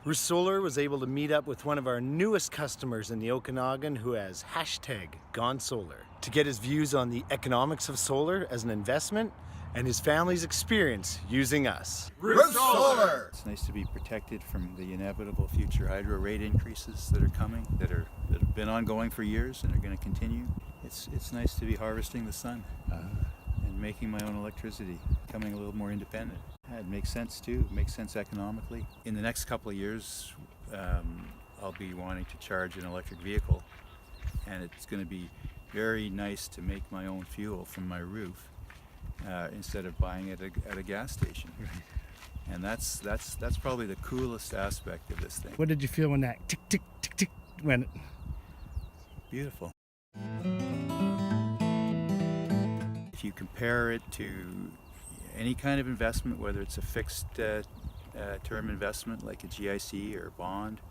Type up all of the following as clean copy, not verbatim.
Roost Solar was able to meet up with one of our newest customers in the Okanagan who has #GoneSolar to get his views on the economics of solar as an investment and his family's experience using us. Roost Solar! It's nice to be protected from the inevitable future hydro rate increases that are coming, that have been ongoing for years and are going to continue. It's nice to be harvesting the sun and making my own electricity, becoming a little more independent. It makes sense too. It makes sense economically. In the next couple of years, I'll be wanting to charge an electric vehicle, and it's going to be very nice to make my own fuel from my roof instead of buying it at a gas station. And that's probably the coolest aspect of this thing. What did you feel when that tick tick tick tick went? Beautiful. If you compare it to any kind of investment, whether it's a fixed term investment like a GIC or a bond,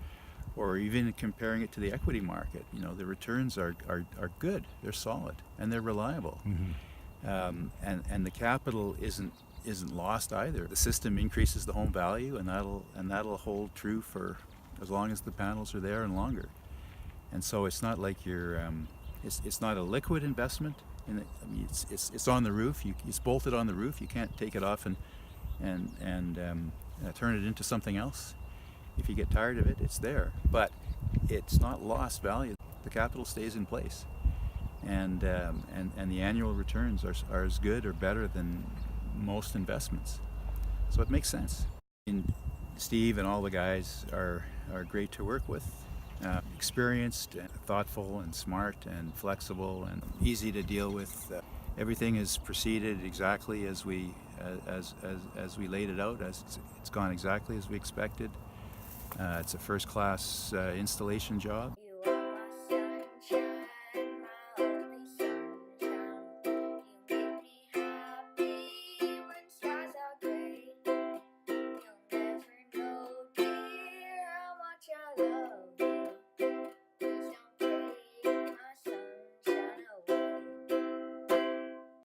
or even comparing it to the equity market, you know, the returns are good, they're solid, and they're reliable. And the capital isn't lost either. The system increases the home value, and that'll hold true for as long as the panels are there and longer. And so it's not like you're it's not a liquid investment. And I mean, it's on the roof. It's bolted on the roof. You can't take it off and turn it into something else. If you get tired of it, it's there. But it's not lost value. The capital stays in place, and the annual returns are as good or better than most investments. So it makes sense. And Steve and all the guys are great to work with. Experienced, and thoughtful, and smart, and flexible, and easy to deal with. Everything has proceeded exactly as we laid it out. It's gone exactly as we expected. It's a first-class installation job.